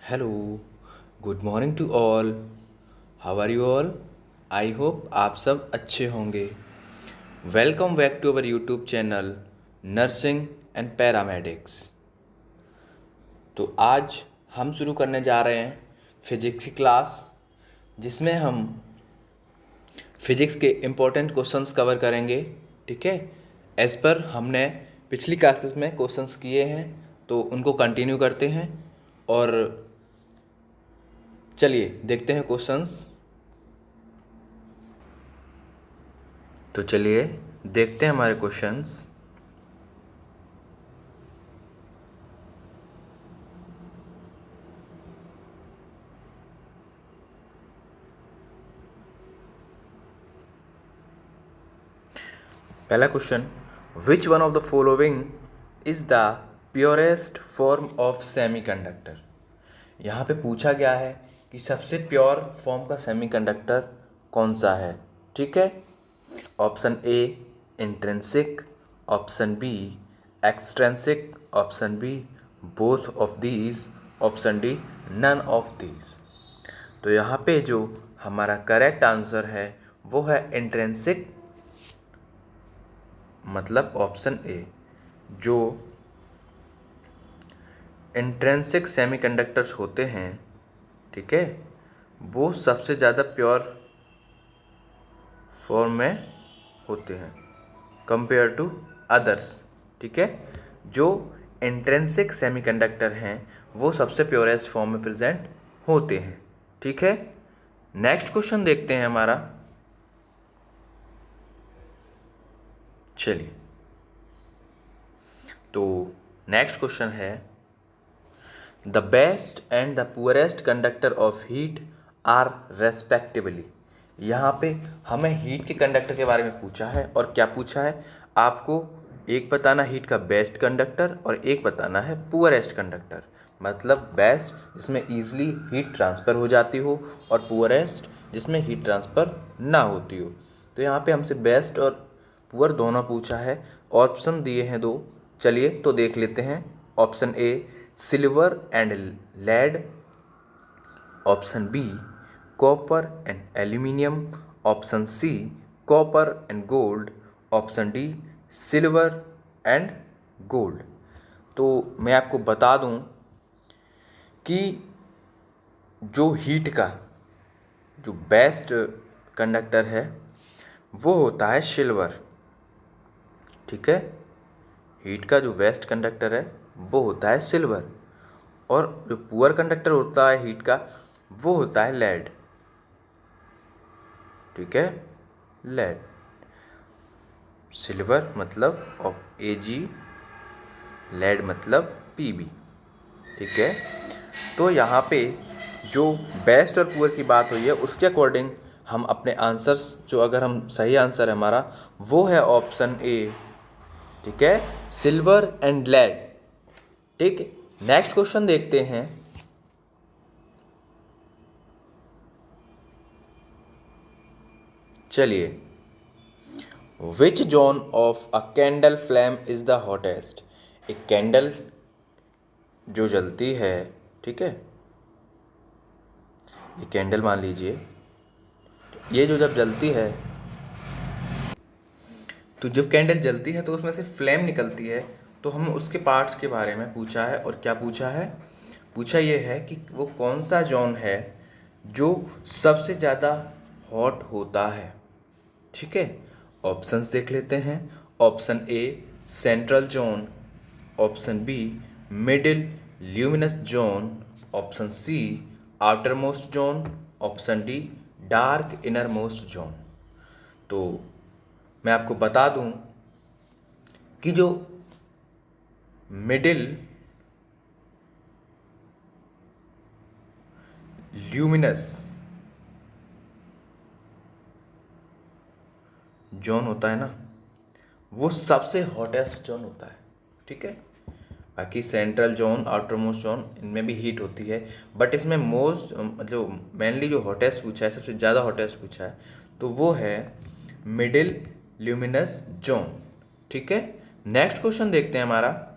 Hello, good morning to all. How are you all? I hope आप सब अच्छे होंगे। Welcome back to our YouTube channel nursing and paramedics. तो आज हम शुरू करने जा रहे हैं फिजिक्स की क्लास, जिसमें हम फिजिक्स के इम्पोर्टेंट क्वेश्चंस कवर करेंगे। ठीक है, एज़ पर हमने पिछली क्लासेस में क्वेश्चंस किए हैं, तो उनको कंटिन्यू करते हैं। और चलिए देखते हैं क्वेश्चंस। तो चलिए देखते हैं हमारे क्वेश्चंस। पहला question, which one of the following is the purest form of semiconductor. यहाँ पे पूछा गया है कि सबसे प्योर फॉर्म का सेमीकंडक्टर कौन सा है। ठीक है, option A intrinsic, option B extrinsic, option B both of these, option D none of these. तो यहाँ पे जो हमारा करेक्ट आंसर है वो है इंट्रिंसिक, मतलब ऑप्शन ए। जो इंट्रिंसिक सेमीकंडक्टर्स होते हैं, ठीक है, वो सबसे ज़्यादा प्योर फॉर्म में होते हैं कंपेयर टू अदर्स। ठीक है, जो इंट्रिंसिक सेमीकंडक्टर हैं वो सबसे प्योरेस्ट फॉर्म में प्रेजेंट होते हैं। ठीक है, नेक्स्ट क्वेश्चन देखते हैं हमारा। चलिए, तो नेक्स्ट क्वेश्चन है, the best and the poorest conductor of heat are respectively. यहाँ पे हमें हीट के कंडक्टर के बारे में पूछा है, और क्या पूछा है आपको, एक बताना हीट का बेस्ट कंडक्टर और एक बताना है पुअरेस्ट कंडक्टर। मतलब बेस्ट जिसमें ईजिली हीट ट्रांसफ़र हो जाती हो, और पुअरेस्ट जिसमें हीट ट्रांसफ़र ना होती हो। तो यहाँ पे हमसे बेस्ट और पुअर दोनों पूछा है, ऑप्शन दिए हैं दो। चलिए तो देख लेते हैं। Option A silver and lead, option B copper and aluminium, option C copper and gold, option D silver and gold. तो मैं आपको बता दूं कि जो हीट का जो बेस्ट कंडक्टर है वो होता है सिल्वर। ठीक है, हीट का जो बेस्ट कंडक्टर है वो होता है सिल्वर, और जो पुअर कंडक्टर होता है हीट का वो होता है लेड। ठीक है, लेड। सिल्वर मतलब ऑफ एजी, लेड मतलब पीबी। ठीक है, तो यहाँ पे जो बेस्ट और पुअर की बात हुई है उसके अकॉर्डिंग हम अपने आंसर्स, जो अगर हम सही आंसर है हमारा वो है ऑप्शन ए। ठीक है, सिल्वर एंड लेड। ठीक, नेक्स्ट क्वेश्चन देखते हैं। चलिए, which zone of a candle flame is the hottest. एक कैंडल जो जलती है, ठीक है, ये कैंडल मान लीजिए, ये जो जब जलती है, तो जब कैंडल जलती है तो उसमें से फ्लेम निकलती है। तो हम उसके पार्ट्स के बारे में पूछा है, और क्या पूछा है, पूछा ये है कि वो कौन सा जोन है जो सबसे ज़्यादा हॉट होता है। ठीक है, ऑप्शंस देख लेते हैं। Option A central zone, option B middle luminous zone, option C outermost zone, option D dark innermost zone. तो मैं आपको बता दूं कि जो मिडिल ल्यूमिनस जोन होता है ना, वो सबसे हॉटेस्ट जोन होता है। ठीक है, बाकी central zone outer most zone इनमें भी हीट होती है, बट इसमें मोस्ट मतलब मेनली जो हॉटेस्ट पूछा है, सबसे ज़्यादा हॉटेस्ट पूछा है, तो वो है मिडिल ल्यूमिनस जोन। ठीक है, नेक्स्ट क्वेश्चन देखते हैं हमारा।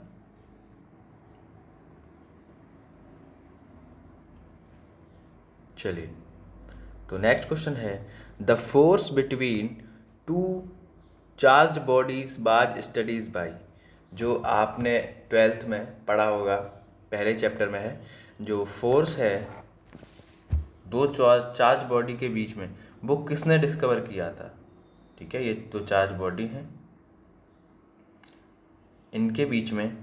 चलिए, तो नेक्स्ट क्वेश्चन है the force between two charged bodies बाज स्टडीज बाई। जो आपने 12th में पढ़ा होगा, पहले चैप्टर में है, जो फोर्स है दो चार्ज बॉडी के बीच में, वो किसने डिस्कवर किया था। ठीक है, ये दो चार्ज बॉडी हैं, इनके बीच में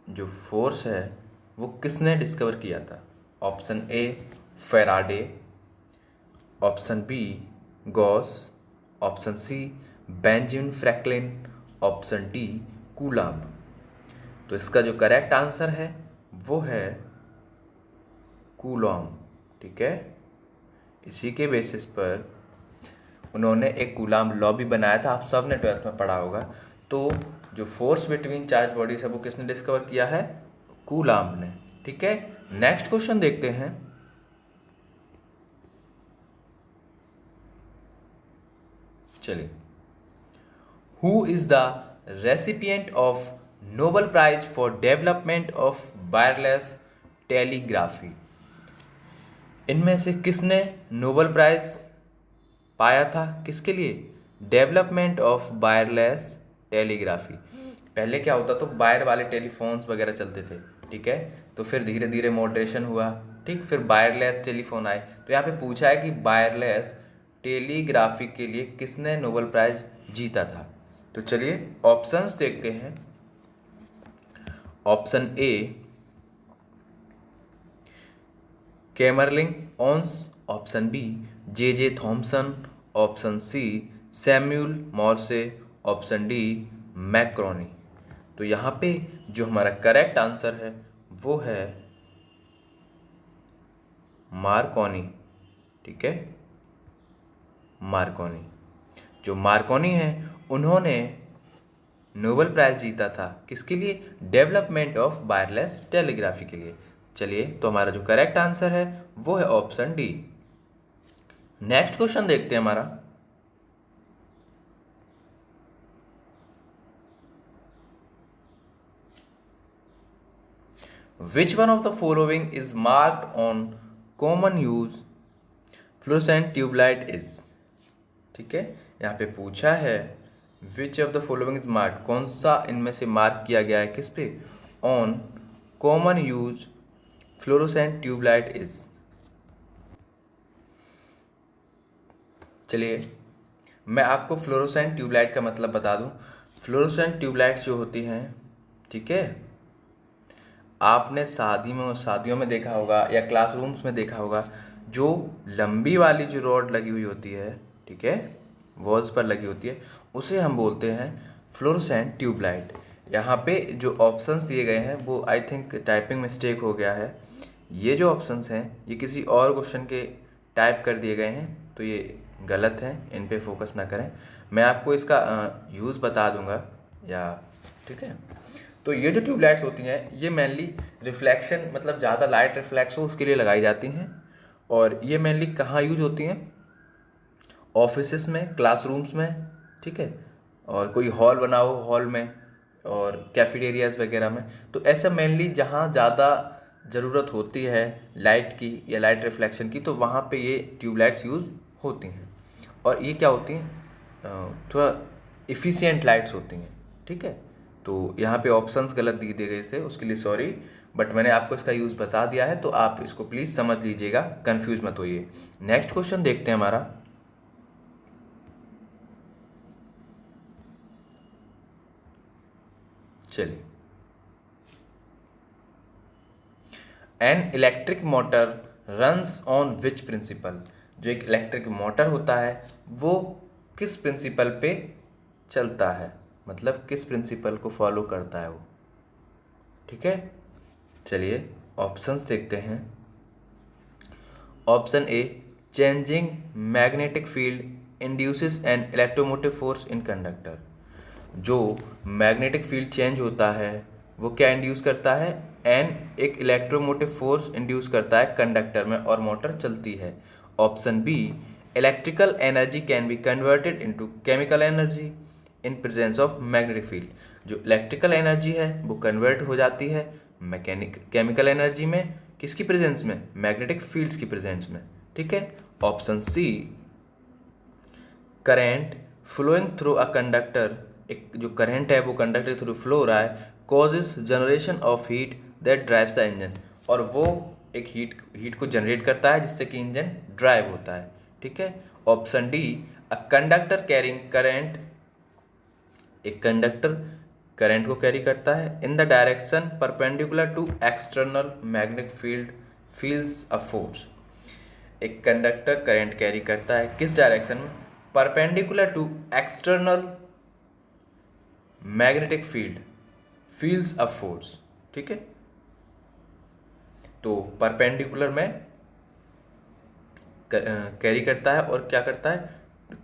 जो फोर्स है वो किसने डिस्कवर किया था। Option A Faraday, option B Gauss, option C Benjamin Franklin, option D Coulomb. तो इसका जो करेक्ट आंसर है वो है कूलॉम्ब। ठीक है, इसी के बेसिस पर उन्होंने एक कूलॉम्ब लॉ भी बनाया था, आप सब ने 12th में पढ़ा होगा। तो जो फोर्स बिटवीन चार्ज बॉडीज है वो किसने डिस्कवर किया है, कूलॉम्ब ने। ठीक है, नेक्स्ट क्वेश्चन देखते हैं। चलिए, who is the recipient of Nobel prize for development of wireless telegraphy. इनमें से किसने नोबेल प्राइज पाया था, किसके लिए, डेवलपमेंट ऑफ वायरलेस टेलीग्राफी। पहले क्या होता, तो वायर वाले टेलीफोन्स वगैरह चलते थे। ठीक है, तो फिर धीरे धीरे मॉडरेशन हुआ, ठीक, फिर वायरलेस टेलीफोन आए। तो यहाँ पे पूछा है कि वायरलेस टेलीग्राफी के लिए किसने नोबेल प्राइज जीता था। तो चलिए ऑप्शंस देखते हैं। Option A Kamerlingh Onnes, option B J Thomson, option C Samuel Morse, option D Marconi. तो यहाँ पे जो हमारा करेक्ट आंसर है वो है मार्कोनी। ठीक है, मार्कोनी। जो मार्कोनी है उन्होंने नोबेल प्राइज जीता था, किसके लिए, डेवलपमेंट ऑफ वायरलेस टेलीग्राफी के लिए। चलिए, तो हमारा जो करेक्ट आंसर है वो है ऑप्शन डी। नेक्स्ट क्वेश्चन देखते हैं हमारा। Which one of the following is marked on common use fluorescent tube light is। ठीक है, यहाँ पे पूछा है which of the following is mark, कौन सा इनमें से मार्क किया गया है किस पे, on common use fluorescent tubelight is. चलिए मैं आपको फ्लोरोसेंट ट्यूबलाइट का मतलब बता दूं। फ्लोरोसेंट ट्यूबलाइट्स जो होती हैं, ठीक है, आपने शादियों में देखा होगा या क्लासरूम्स में देखा होगा, जो लंबी वाली जो रॉड लगी हुई होती है, ठीक है, वॉल्स पर लगी होती है, उसे हम बोलते हैं फ्लोरोसेंट ट्यूबलाइट। यहाँ पे जो ऑप्शंस दिए गए हैं वो आई थिंक टाइपिंग मिस्टेक हो गया है। ये जो ऑप्शंस हैं ये किसी और क्वेश्चन के टाइप कर दिए गए हैं, तो ये गलत है, इन पे फोकस ना करें। मैं आपको इसका यूज़ बता दूंगा या, ठीक है। तो ये जो ट्यूबलाइट्स होती हैं ये मेनली रिफ्लेक्शन, मतलब ज़्यादा लाइट रिफ्लेक्स हो उसके लिए लगाई जाती हैं। और ये मेनली कहाँ यूज होती हैं, ऑफिसेस में, क्लासरूम्स में, ठीक है, और कोई हॉल बना हो हॉल में, और कैफेटेरियाज वगैरह में। तो ऐसा मेनली जहाँ ज़्यादा ज़रूरत होती है लाइट की या लाइट रिफ्लेक्शन की, तो वहाँ पे ये ट्यूबलाइट्स यूज़ होती हैं। और ये क्या होती हैं, थोड़ा इफ़िशियंट लाइट्स होती हैं। ठीक है, तो यहाँ पे ऑप्शंस गलत दिए गए थे, उसके लिए सॉरी, बट मैंने आपको इसका यूज़ बता दिया है, तो आप इसको प्लीज़ समझ लीजिएगा, कंफ्यूज मत होइए। नेक्स्ट क्वेश्चन देखते हैं हमारा। चलिए, an electric motor runs on which principle. जो एक इलेक्ट्रिक मोटर होता है वो किस प्रिंसिपल पे चलता है, मतलब किस प्रिंसिपल को फॉलो करता है वो। ठीक है, चलिए ऑप्शंस देखते हैं। Option A changing magnetic field induces an electromotive force in conductor. जो मैग्नेटिक फील्ड चेंज होता है वो क्या इंड्यूस करता है, एन एक इलेक्ट्रोमोटिव फोर्स इंड्यूस करता है कंडक्टर में और मोटर चलती है। Option B electrical energy can be converted into chemical energy in presence of magnetic field. जो इलेक्ट्रिकल एनर्जी है वो कन्वर्ट हो जाती है केमिकल एनर्जी में किसकी प्रेजेंस में? मैग्नेटिक फील्ड्स की प्रेजेंस में, ठीक है। Option C, current flowing through a conductor, एक जो करंट है वो कंडक्टर के थ्रू फ्लो हो रहा है, causes generation of heat that drives the engine, और वो एक हीट को जनरेट करता है जिससे कि इंजन ड्राइव होता है, ठीक है। Option D, a conductor carrying current, एक कंडक्टर करंट को कैरी करता है in the direction perpendicular to external magnetic field feels a force, एक कंडक्टर करंट कैरी करता है किस डायरेक्शन में? Perpendicular to external magnetic field feels a force, ठीक है। तो परपेंडिकुलर में कैरी करता है और क्या करता है,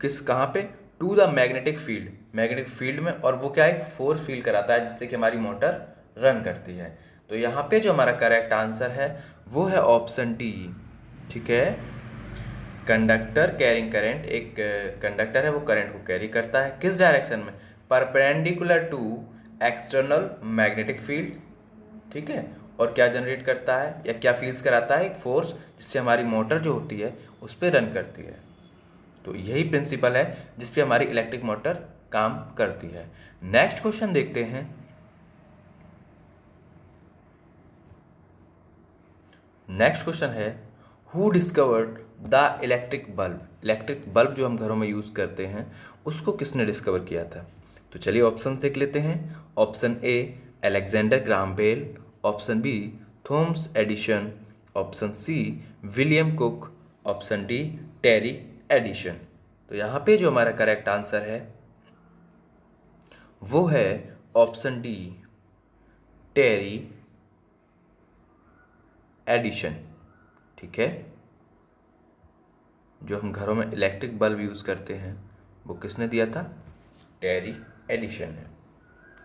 किस कहाँ पे? टू द मैग्नेटिक फील्ड में, और वो क्या है? फोर्स फील कराता है जिससे कि हमारी मोटर रन करती है। तो यहाँ पे जो हमारा करेक्ट आंसर है वो है ऑप्शन डी, ठीक है। कंडक्टर कैरिंग करंट, एक कंडक्टर है वो करंट को कैरी करता है किस डायरेक्शन में? Perpendicular to external magnetic field, ठीक है। और क्या जनरेट करता है या क्या फील्स कराता है? एक फोर्स, जिससे हमारी मोटर जो होती है उस पर रन करती है। तो यही प्रिंसिपल है जिस पे हमारी इलेक्ट्रिक मोटर काम करती है। नेक्स्ट क्वेश्चन देखते हैं। नेक्स्ट क्वेश्चन है, who discovered the electric bulb? Electric bulb जो हम घरों में यूज़ करते हैं उसको किसने डिस्कवर किया था? तो चलिए ऑप्शंस देख लेते हैं। Option A, Alexander Graham Bell. Option B, Thomas Edison. Option C, William Cooke. Option D, Terry Edison. तो यहाँ पे जो हमारा करेक्ट आंसर है वो है ऑप्शन डी, टेरी एडिशन, ठीक है। जो हम घरों में इलेक्ट्रिक बल्ब यूज़ करते हैं वो किसने दिया था? टेरी एडिशन ने,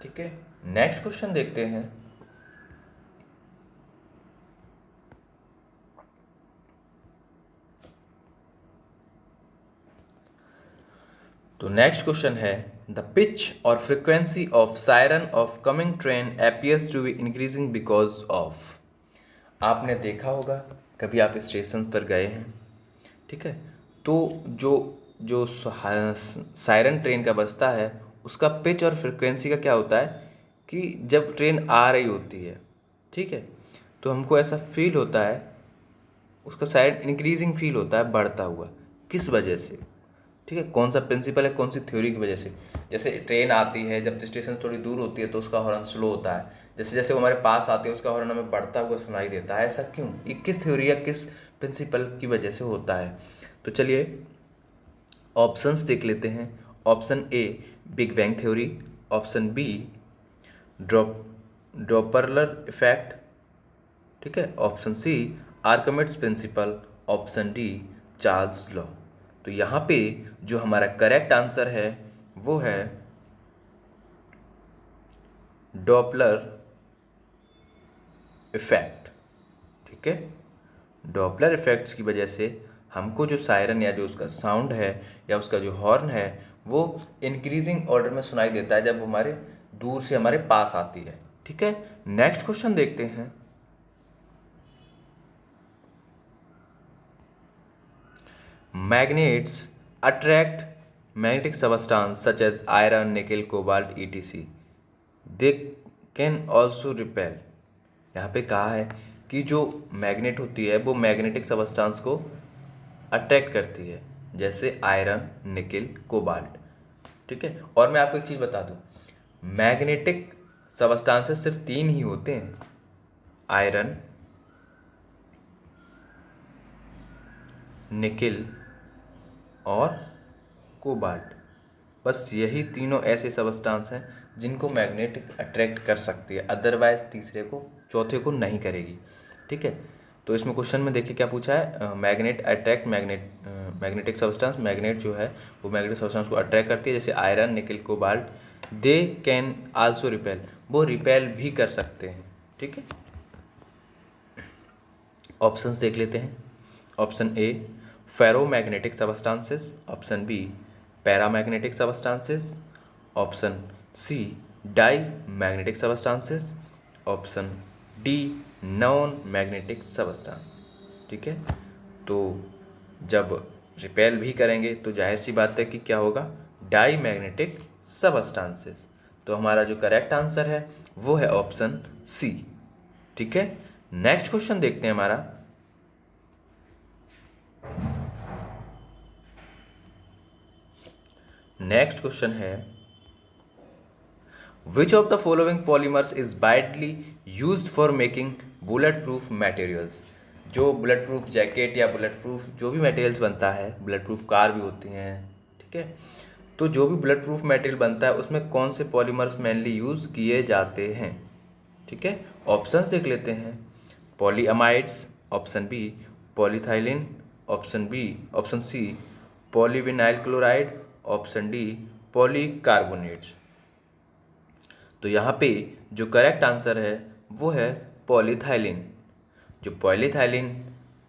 ठीक है। नेक्स्ट क्वेश्चन देखते हैं। तो नेक्स्ट क्वेश्चन है, द पिच और frequency of siren of coming train appears to be increasing because of. आपने देखा होगा, कभी आप स्टेशन पर गए हैं, ठीक है, तो जो जो सायरन ट्रेन का बजता है उसका पिच और फ्रिक्वेंसी का क्या होता है कि जब ट्रेन आ रही होती है, ठीक है, तो हमको ऐसा फील होता है, उसका साइड इंक्रीजिंग फील होता है, बढ़ता हुआ। किस वजह से? ठीक है, कौन सा प्रिंसिपल है, कौन सी थ्योरी की वजह से? जैसे ट्रेन आती है, जब स्टेशन थोड़ी दूर होती है तो उसका हॉर्न स्लो होता है, जैसे जैसे वो हमारे पास आती है उसका हॉर्न हमें बढ़ता हुआ सुनाई देता है। ऐसा क्यों? ये किस थ्योरी या किस प्रिंसिपल की वजह से होता है? तो चलिए ऑप्शंस देख लेते हैं। Option A, big bang theory. Option B, Doppler effect, ठीक है। Option C, Archimedes principle. Option D, Charles law. तो यहाँ पे जो हमारा करेक्ट आंसर है वो है डॉपलर इफेक्ट, ठीक है। डॉपलर इफेक्ट्स की वजह से हमको जो सायरन या जो उसका साउंड है या उसका जो हॉर्न है वो इंक्रीजिंग ऑर्डर में सुनाई देता है जब हमारे दूर से हमारे पास आती है, ठीक है। नेक्स्ट क्वेश्चन देखते हैं। Magnets attract magnetic substance such as iron, nickel, cobalt, etc. They can also repel. यहाँ पे कहा है कि जो मैग्नेट होती है वो मैग्नेटिक सबस्टांस को अट्रैक्ट करती है, जैसे आयरन, निकिल, कोबाल्ट, ठीक है। और मैं आपको एक चीज़ बता दूँ, मैग्नेटिक सबस्टांसेस सिर्फ 3 ही होते हैं, आयरन, निकिल और कोबाल्ट। बस यही तीनों ऐसे सबस्टांस हैं जिनको मैग्नेटिक अट्रैक्ट कर सकती है, अदरवाइज तीसरे को चौथे को नहीं करेगी, ठीक है। तो इसमें क्वेश्चन में देखिए क्या पूछा है, magnet attract magnetic substance, magnet जो है वो मैग्नेटिक सबस्टांस को अट्रैक्ट करती है, जैसे iron, nickel, cobalt. They can also repel, वो रिपेल भी कर सकते हैं, ठीक है। ऑप्शंस देख लेते हैं। Option A, ferromagnetic substances. Option B, paramagnetic substances. Option C, diamagnetic substances. Option D, non magnetic substance. ठीक है, तो जब रिपेल भी करेंगे तो जाहिर सी बात है कि क्या होगा, डाई मैग्नेटिक सबस्टेंसेस। तो हमारा जो करेक्ट आंसर है वो है ऑप्शन सी। ठीक है, नेक्स्ट क्वेश्चन देखते हैं हमारा। नेक्स्ट क्वेश्चन है which of the following polymers is widely used for making bullet proof materials. जो बुलेट प्रूफ जैकेट या बुलेट प्रूफ जो भी मटेरियल्स बनता है, बुलेट प्रूफ कार भी होती हैं, ठीक है, तो जो भी बुलेट प्रूफ मटेरियल बनता है उसमें कौन से पॉलीमर्स मेनली यूज़ किए जाते हैं। ठीक है, ऑप्शंस देख लेते हैं। Polyamides, option B polyethylene, option C polyvinyl chloride, option D polycarbonates. तो यहाँ पे जो करेक्ट आंसर है वो है पॉलीथाइलिन। जो पॉलीथाइलिन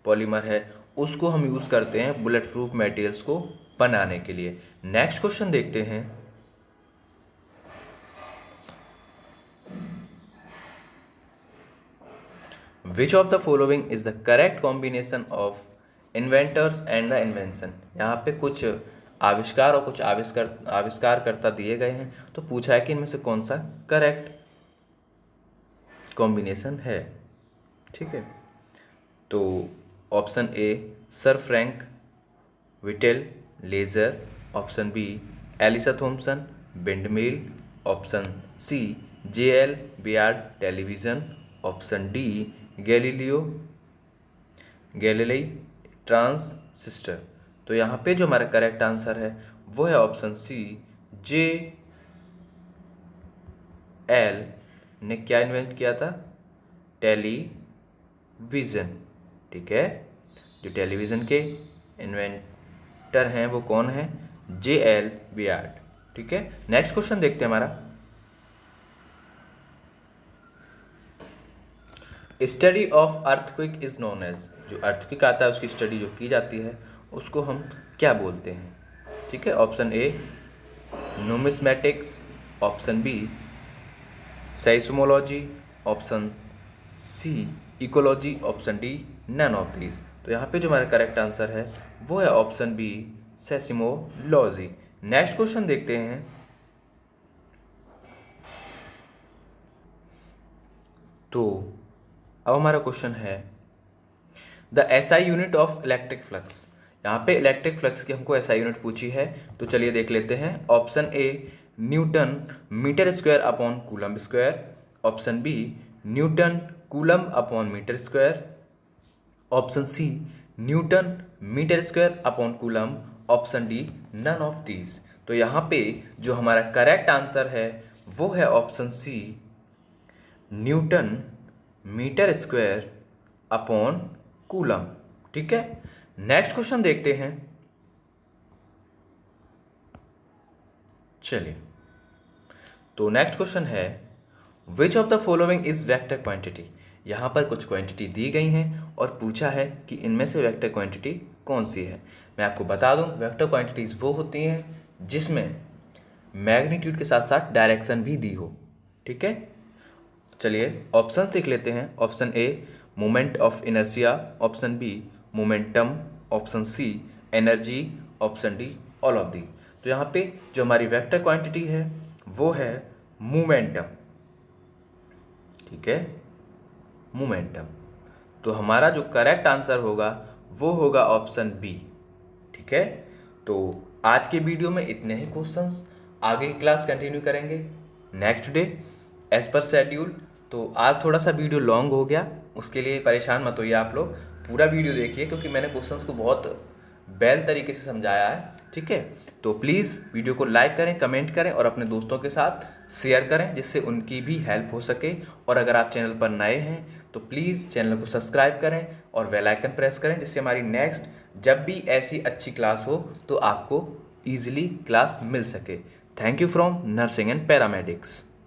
पॉलीमर है उसको हम यूज़ करते हैं बुलेट प्रूफ मटेरियल्स को बनाने के लिए। नेक्स्ट क्वेश्चन देखते हैं। Which of the following is the correct combination of inventors and the invention. यहाँ पे कुछ आविष्कार और कुछ आविष्कारकर्ता दिए गए हैं, तो पूछा है कि इनमें से कौन सा करेक्ट कॉम्बिनेशन है। ठीक है, तो option A sir Frank Whittle laser, option B Elisha Thomson windmill, option C JL Baird television, option D Galileo transistor. तो यहाँ पे जो हमारा करेक्ट आंसर है वो है ऑप्शन सी JL ने क्या इन्वेंट किया था, टेलीविज़न। ठीक है, जो टेलीविज़न के इन्वेंटर हैं वो कौन है, JL बियार्ड। ठीक है, नेक्स्ट क्वेश्चन देखते हैं हमारा। Study of earthquake is known as. जो अर्थक्वेक आता है उसकी स्टडी जो की जाती है उसको हम क्या बोलते हैं। ठीक है, option A numismatics, option B seismology, option C ecology, option D none of these. तो यहाँ पे जो हमारा करेक्ट आंसर है वो है ऑप्शन बी सेइस्मोलॉजी। नेक्स्ट क्वेश्चन देखते हैं। तो अब हमारा क्वेश्चन है the SI unit of electric flux. यहाँ पे इलेक्ट्रिक फ्लक्स की हमको SI यूनिट पूछी है, तो चलिए देख लेते हैं। Option A newton metre square upon coulomb square, option B newton coulomb upon metre square, option C newton metre square upon coulomb, option D none of these. तो यहाँ पे जो हमारा करेक्ट आंसर है वो है option C newton metre square upon coulomb. ठीक है, नेक्स्ट क्वेश्चन देखते हैं। चलिए, तो नेक्स्ट क्वेश्चन है which of the following is vector quantity. यहाँ पर कुछ क्वांटिटी दी गई हैं और पूछा है कि इनमें से वेक्टर क्वांटिटी कौन सी है। मैं आपको बता दूं, वेक्टर क्वांटिटीज वो होती हैं जिसमें मैग्नीट्यूड के साथ साथ डायरेक्शन भी दी हो। ठीक है, चलिए ऑप्शंस देख लेते हैं। Option A moment of inertia, option B momentum, option C energy, option D all of these. तो यहाँ पे जो हमारी वेक्टर क्वांटिटी है वो है मोमेंटम। ठीक है, मोमेंटम। तो हमारा जो करेक्ट आंसर होगा वो होगा ऑप्शन बी। ठीक है, तो आज के वीडियो में इतने ही क्वेश्चंस, आगे की क्लास कंटिन्यू करेंगे next day as per schedule. तो आज थोड़ा सा वीडियो लॉन्ग हो गया, उसके लिए परेशान मत होइए आप लोग, पूरा वीडियो देखिए क्योंकि मैंने क्वेश्चंस को बहुत बेल तरीके से समझाया है। ठीक है, तो प्लीज़ वीडियो को लाइक करें, कमेंट करें और अपने दोस्तों के साथ शेयर करें जिससे उनकी भी हेल्प हो सके। और अगर आप चैनल पर नए हैं तो प्लीज़ चैनल को सब्सक्राइब करें और बेल आइकन प्रेस करें जिससे हमारी नेक्स्ट जब भी ऐसी अच्छी क्लास हो तो आपको ईजिली क्लास मिल सके। Thank you from nursing and paramedics.